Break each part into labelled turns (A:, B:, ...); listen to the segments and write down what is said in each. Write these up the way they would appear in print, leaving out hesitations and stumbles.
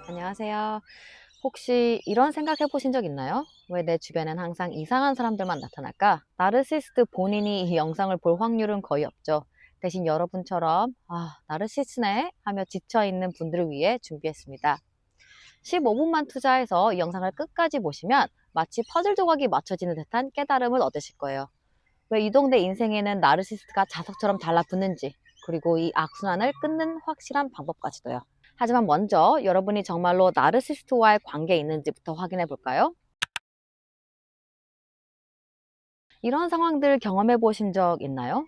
A: 안녕하세요. 혹시 이런 생각 해보신 적 있나요? 왜 내 주변엔 항상 이상한 사람들만 나타날까? 나르시스트 본인이 이 영상을 볼 확률은 거의 없죠. 대신 여러분처럼 나르시스네 하며 지쳐있는 분들을 위해 준비했습니다. 15분만 투자해서 이 영상을 끝까지 보시면 마치 퍼즐 조각이 맞춰지는 듯한 깨달음을 얻으실 거예요. 왜 이 동네 인생에는 나르시스트가 자석처럼 달라붙는지, 그리고 이 악순환을 끊는 확실한 방법까지도요. 하지만 먼저 여러분이 정말로 나르시스트와의 관계에 있는지부터 확인해 볼까요? 이런 상황들 경험해 보신 적 있나요?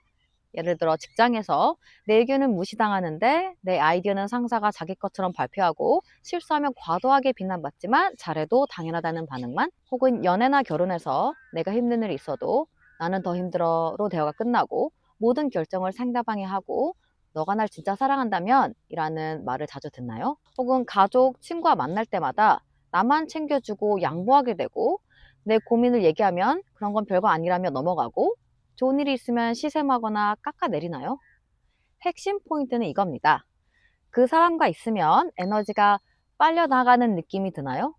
A: 예를 들어 직장에서 내 의견은 무시당하는데 내 아이디어는 상사가 자기 것처럼 발표하고 실수하면 과도하게 비난받지만 잘해도 당연하다는 반응만, 혹은 연애나 결혼해서 내가 힘든 일이 있어도 나는 더 힘들어로 대화가 끝나고 모든 결정을 상대방이 하고 너가 날 진짜 사랑한다면 이라는 말을 자주 듣나요? 혹은 가족, 친구와 만날 때마다 나만 챙겨주고 양보하게 되고 내 고민을 얘기하면 그런 건 별거 아니라며 넘어가고 좋은 일이 있으면 시샘하거나 깎아내리나요? 핵심 포인트는 이겁니다. 그 사람과 있으면 에너지가 빨려나가는 느낌이 드나요?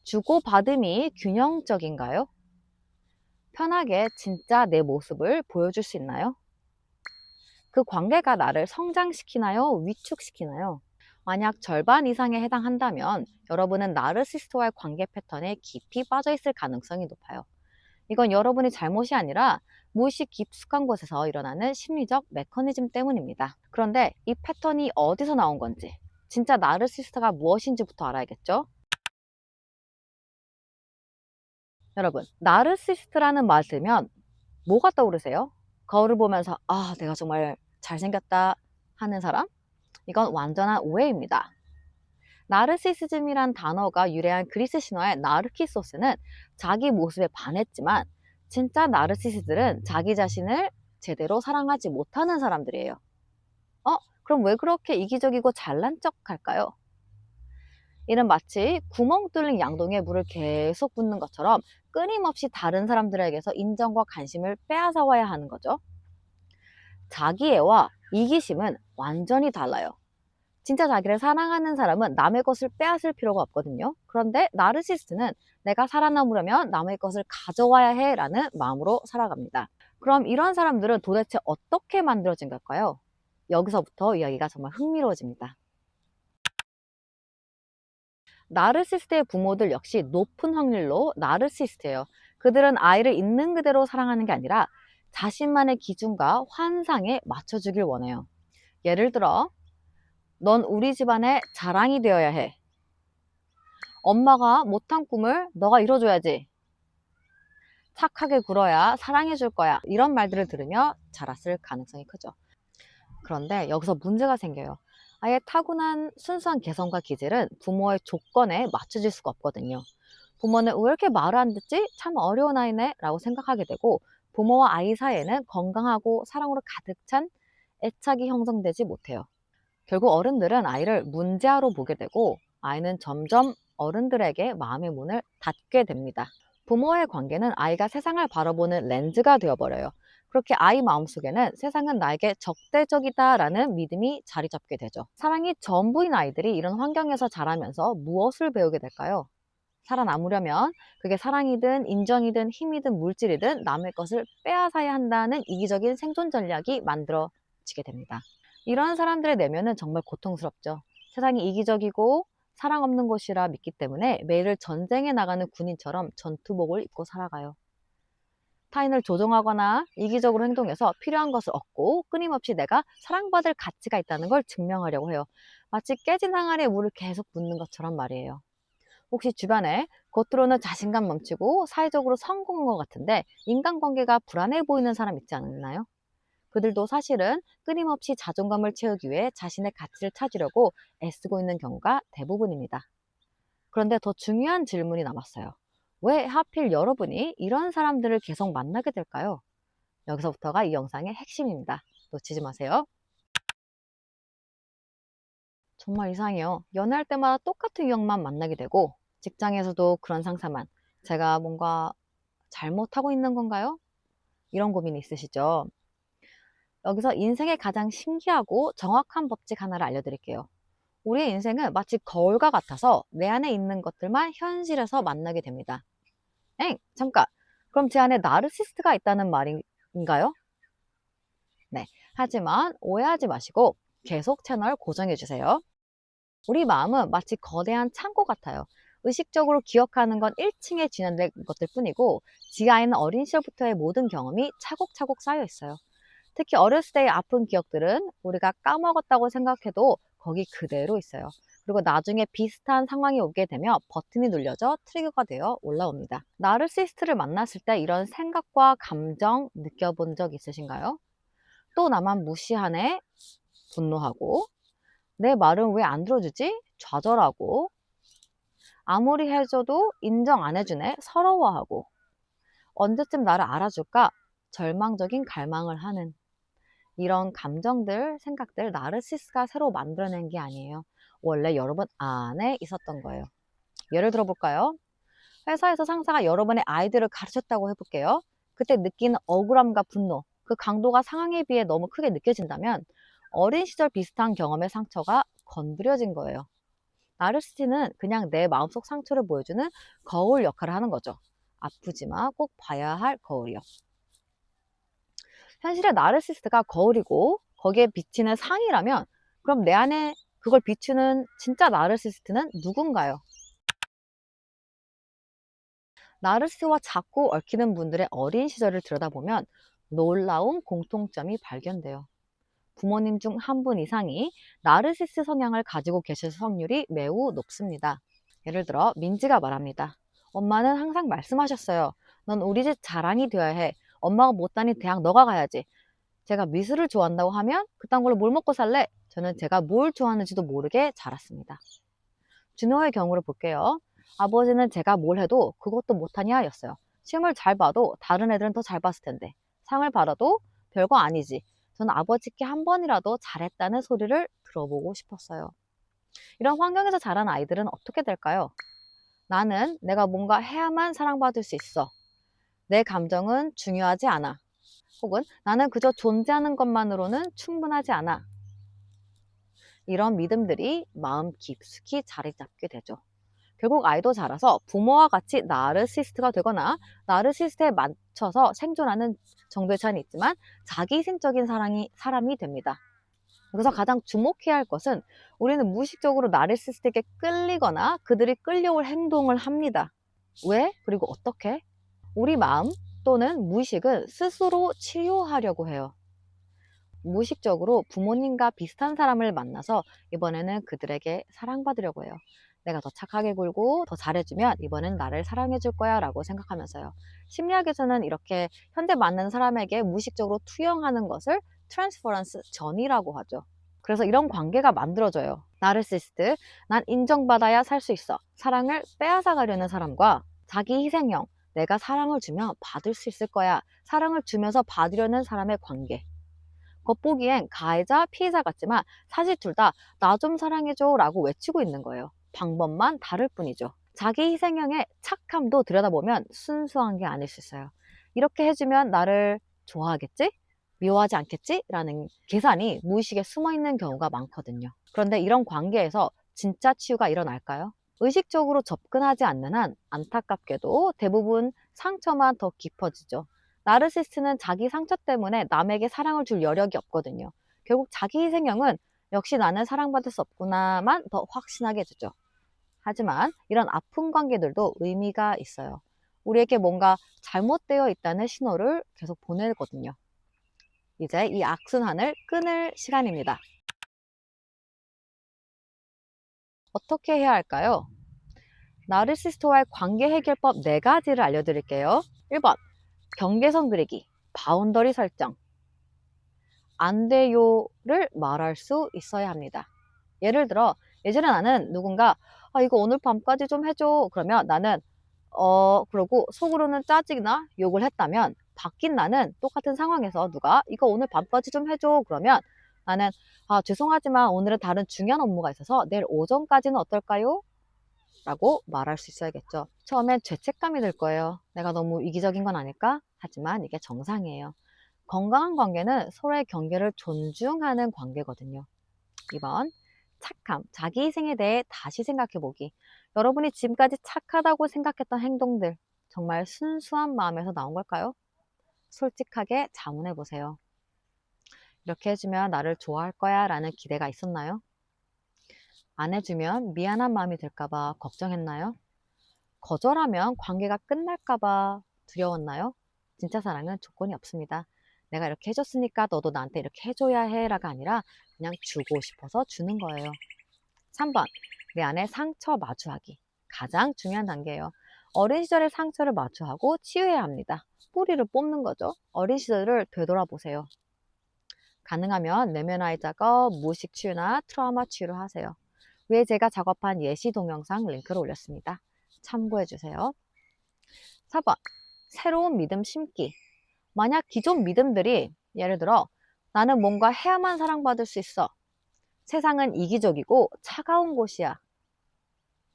A: 주고받음이 균형적인가요? 편하게 진짜 내 모습을 보여줄 수 있나요? 그 관계가 나를 성장시키나요? 위축시키나요? 만약 절반 이상에 해당한다면 여러분은 나르시스트와의 관계 패턴에 깊이 빠져 있을 가능성이 높아요. 이건 여러분의 잘못이 아니라 무의식 깊숙한 곳에서 일어나는 심리적 메커니즘 때문입니다. 그런데 이 패턴이 어디서 나온 건지, 진짜 나르시스트가 무엇인지부터 알아야겠죠? 여러분, 나르시스트라는 말 들으면 뭐가 떠오르세요? 거울을 보면서 내가 정말 잘생겼다 하는 사람? 이건 완전한 오해입니다. 나르시시즘이란 단어가 유래한 그리스 신화의 나르키소스는 자기 모습에 반했지만, 진짜 나르시시들은 자기 자신을 제대로 사랑하지 못하는 사람들이에요. 그럼 왜 그렇게 이기적이고 잘난 척 할까요? 이는 마치 구멍 뚫린 양동이에 물을 계속 붓는 것처럼 끊임없이 다른 사람들에게서 인정과 관심을 빼앗아 와야 하는 거죠. 자기애와 이기심은 완전히 달라요. 진짜 자기를 사랑하는 사람은 남의 것을 빼앗을 필요가 없거든요. 그런데 나르시스트는 내가 살아남으려면 남의 것을 가져와야 해 라는 마음으로 살아갑니다. 그럼 이런 사람들은 도대체 어떻게 만들어진 걸까요? 여기서부터 이야기가 정말 흥미로워집니다. 나르시스트의 부모들 역시 높은 확률로 나르시스트예요. 그들은 아이를 있는 그대로 사랑하는 게 아니라 자신만의 기준과 환상에 맞춰주길 원해요. 예를 들어, 넌 우리 집안의 자랑이 되어야 해. 엄마가 못한 꿈을 너가 이뤄줘야지. 착하게 굴어야 사랑해줄 거야. 이런 말들을 들으며 자랐을 가능성이 크죠. 그런데 여기서 문제가 생겨요. 아예 타고난 순수한 개성과 기질은 부모의 조건에 맞춰질 수가 없거든요. 부모는 왜 이렇게 말을 안 듣지? 참 어려운 아이네 라고 생각하게 되고, 부모와 아이 사이에는 건강하고 사랑으로 가득 찬 애착이 형성되지 못해요. 결국 어른들은 아이를 문제아로 보게 되고, 아이는 점점 어른들에게 마음의 문을 닫게 됩니다. 부모와의 관계는 아이가 세상을 바라보는 렌즈가 되어버려요. 그렇게 아이 마음속에는 세상은 나에게 적대적이다라는 믿음이 자리 잡게 되죠. 사랑이 전부인 아이들이 이런 환경에서 자라면서 무엇을 배우게 될까요? 살아남으려면 그게 사랑이든 인정이든 힘이든 물질이든 남의 것을 빼앗아야 한다는 이기적인 생존 전략이 만들어지게 됩니다. 이런 사람들의 내면은 정말 고통스럽죠. 세상이 이기적이고 사랑 없는 곳이라 믿기 때문에 매일 전쟁에 나가는 군인처럼 전투복을 입고 살아가요. 타인을 조종하거나 이기적으로 행동해서 필요한 것을 얻고 끊임없이 내가 사랑받을 가치가 있다는 걸 증명하려고 해요. 마치 깨진 항아리에 물을 계속 붓는 것처럼 말이에요. 혹시 주변에 겉으로는 자신감 넘치고 사회적으로 성공한 것 같은데 인간관계가 불안해 보이는 사람 있지 않나요? 그들도 사실은 끊임없이 자존감을 채우기 위해 자신의 가치를 찾으려고 애쓰고 있는 경우가 대부분입니다. 그런데 더 중요한 질문이 남았어요. 왜 하필 여러분이 이런 사람들을 계속 만나게 될까요? 여기서부터가 이 영상의 핵심입니다. 놓치지 마세요. 정말 이상해요. 연애할 때마다 똑같은 유형만 만나게 되고, 직장에서도 그런 상사만. 제가 뭔가 잘못하고 있는 건가요? 이런 고민이 있으시죠? 여기서 인생의 가장 신기하고 정확한 법칙 하나를 알려드릴게요. 우리의 인생은 마치 거울과 같아서 내 안에 있는 것들만 현실에서 만나게 됩니다. 잠깐. 그럼 제 안에 나르시스트가 있다는 말인가요? 네. 하지만 오해하지 마시고 계속 채널 고정해 주세요. 우리 마음은 마치 거대한 창고 같아요. 의식적으로 기억하는 건 1층에 진행된 것들 뿐이고 지하에는 어린 시절부터의 모든 경험이 차곡차곡 쌓여 있어요. 특히 어렸을 때의 아픈 기억들은 우리가 까먹었다고 생각해도 거기 그대로 있어요. 그리고 나중에 비슷한 상황이 오게 되면 버튼이 눌려져 트리거가 되어 올라옵니다. 나르시스트를 만났을 때 이런 생각과 감정 느껴본 적 있으신가요? 또 나만 무시하네? 분노하고 내 말은 왜 안 들어주지? 좌절하고 아무리 해줘도 인정 안 해주네? 서러워하고 언제쯤 나를 알아줄까? 절망적인 갈망을 하는 이런 감정들, 생각들 나르시스가 새로 만들어낸 게 아니에요. 원래 여러분 안에 있었던 거예요. 예를 들어 볼까요? 회사에서 상사가 여러분의 아이들을 가르쳤다고 해볼게요. 그때 느끼는 억울함과 분노, 그 강도가 상황에 비해 너무 크게 느껴진다면 어린 시절 비슷한 경험의 상처가 건드려진 거예요. 나르시스트는 그냥 내 마음속 상처를 보여주는 거울 역할을 하는 거죠. 아프지만 꼭 봐야 할 거울이요. 현실의 나르시스트가 거울이고 거기에 비치는 상이라면 그럼 내 안에 그걸 비추는 진짜 나르시스트는 누군가요? 나르시스트와 자꾸 얽히는 분들의 어린 시절을 들여다보면 놀라운 공통점이 발견돼요. 부모님 중 한 분 이상이 나르시스트 성향을 가지고 계실 확률이 매우 높습니다. 예를 들어 민지가 말합니다. 엄마는 항상 말씀하셨어요. 넌 우리 집 자랑이 되어야 해. 엄마가 못 다닌 대학 너가 가야지. 제가 미술을 좋아한다고 하면 그딴 걸로 뭘 먹고 살래? 저는 제가 뭘 좋아하는지도 모르게 자랐습니다. 준호의 경우를 볼게요. 아버지는 제가 뭘 해도 그것도 못하냐 였어요. 시험을 잘 봐도 다른 애들은 더 잘 봤을 텐데 상을 받아도 별거 아니지. 저는 아버지께 한 번이라도 잘했다는 소리를 들어보고 싶었어요. 이런 환경에서 자란 아이들은 어떻게 될까요? 나는 내가 뭔가 해야만 사랑받을 수 있어. 내 감정은 중요하지 않아. 혹은 나는 그저 존재하는 것만으로는 충분하지 않아. 이런 믿음들이 마음 깊숙이 자리 잡게 되죠. 결국 아이도 자라서 부모와 같이 나르시스트가 되거나 나르시스트에 맞춰서 생존하는 정도의 차이는 있지만 자기희생적인 사람이 됩니다. 여기서 가장 주목해야 할 것은 우리는 무의식적으로 나르시스트에게 끌리거나 그들이 끌려올 행동을 합니다. 왜? 그리고 어떻게? 우리 마음 또는 무의식은 스스로 치유하려고 해요. 무의식적으로 부모님과 비슷한 사람을 만나서 이번에는 그들에게 사랑받으려고 해요. 내가 더 착하게 굴고 더 잘해주면 이번엔 나를 사랑해줄 거야 라고 생각하면서요. 심리학에서는 이렇게 현재 만나는 사람에게 무의식적으로 투영하는 것을 트랜스퍼런스 전이라고 하죠. 그래서 이런 관계가 만들어져요. 나르시스트, 난 인정받아야 살 수 있어. 사랑을 빼앗아 가려는 사람과 자기 희생형, 내가 사랑을 주면 받을 수 있을 거야. 사랑을 주면서 받으려는 사람의 관계. 겉보기엔 가해자, 피해자 같지만 사실 둘 다 나 좀 사랑해줘 라고 외치고 있는 거예요. 방법만 다를 뿐이죠. 자기 희생형의 착함도 들여다보면 순수한 게 아닐 수 있어요. 이렇게 해주면 나를 좋아하겠지? 미워하지 않겠지? 라는 계산이 무의식에 숨어있는 경우가 많거든요. 그런데 이런 관계에서 진짜 치유가 일어날까요? 의식적으로 접근하지 않는 한 안타깝게도 대부분 상처만 더 깊어지죠. 나르시스트는 자기 상처 때문에 남에게 사랑을 줄 여력이 없거든요. 결국 자기 희생형은 역시 나는 사랑받을 수 없구나만 더 확신하게 되죠. 하지만 이런 아픈 관계들도 의미가 있어요. 우리에게 뭔가 잘못되어 있다는 신호를 계속 보내거든요. 이제 이 악순환을 끊을 시간입니다. 어떻게 해야 할까요? 나르시스트와의 관계 해결법 4가지를 알려드릴게요. 1번, 경계선 그리기, 바운더리 설정. 안 돼요를 말할 수 있어야 합니다. 예를 들어 예전에 나는 누군가 이거 오늘 밤까지 좀 해줘 그러면 나는 그러고 속으로는 짜증이나 욕을 했다면 바뀐 나는 똑같은 상황에서 누가 이거 오늘 밤까지 좀 해줘 그러면 나는 죄송하지만 오늘은 다른 중요한 업무가 있어서 내일 오전까지는 어떨까요? 라고 말할 수 있어야겠죠. 처음엔 죄책감이 들 거예요. 내가 너무 이기적인 건 아닐까? 하지만 이게 정상이에요. 건강한 관계는 서로의 경계를 존중하는 관계거든요. 2번, 착함, 자기 희생에 대해 다시 생각해보기. 여러분이 지금까지 착하다고 생각했던 행동들, 정말 순수한 마음에서 나온 걸까요? 솔직하게 자문해보세요. 이렇게 해주면 나를 좋아할 거야 라는 기대가 있었나요? 안 해주면 미안한 마음이 들까봐 걱정했나요? 거절하면 관계가 끝날까봐 두려웠나요? 진짜 사랑은 조건이 없습니다. 내가 이렇게 해줬으니까 너도 나한테 이렇게 해줘야 해라가 아니라 그냥 주고 싶어서 주는 거예요. 3번, 내 안에 상처 마주하기. 가장 중요한 단계예요. 어린 시절의 상처를 마주하고 치유해야 합니다. 뿌리를 뽑는 거죠. 어린 시절을 되돌아보세요. 가능하면 내면 아이 작업, 무의식 치유나 트라우마 치유를 하세요. 위에 제가 작업한 예시 동영상 링크를 올렸습니다. 참고해주세요. 4번, 새로운 믿음 심기. 만약 기존 믿음들이 예를 들어 나는 뭔가 해야만 사랑받을 수 있어. 세상은 이기적이고 차가운 곳이야.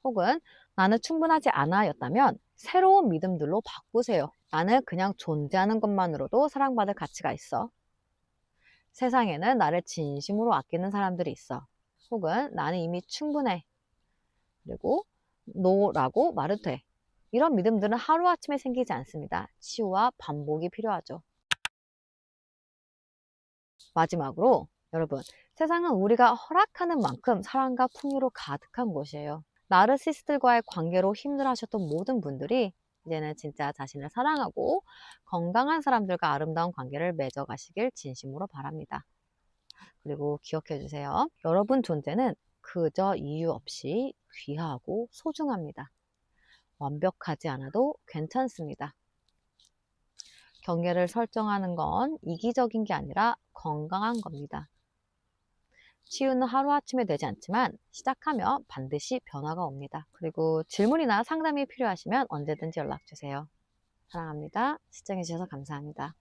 A: 혹은 나는 충분하지 않아 였다면 새로운 믿음들로 바꾸세요. 나는 그냥 존재하는 것만으로도 사랑받을 가치가 있어. 세상에는 나를 진심으로 아끼는 사람들이 있어. 혹은 나는 이미 충분해. 그리고 노라고 말해도 돼. 이런 믿음들은 하루아침에 생기지 않습니다. 치유와 반복이 필요하죠. 마지막으로 여러분, 세상은 우리가 허락하는 만큼 사랑과 풍요로 가득한 곳이에요. 나르시스트들과의 관계로 힘들어하셨던 모든 분들이 이제는 진짜 자신을 사랑하고 건강한 사람들과 아름다운 관계를 맺어가시길 진심으로 바랍니다. 그리고 기억해 주세요. 여러분 존재는 그저 이유 없이 귀하고 소중합니다. 완벽하지 않아도 괜찮습니다. 경계를 설정하는 건 이기적인 게 아니라 건강한 겁니다. 치유는 하루아침에 되지 않지만 시작하면 반드시 변화가 옵니다. 그리고 질문이나 상담이 필요하시면 언제든지 연락주세요. 사랑합니다. 시청해주셔서 감사합니다.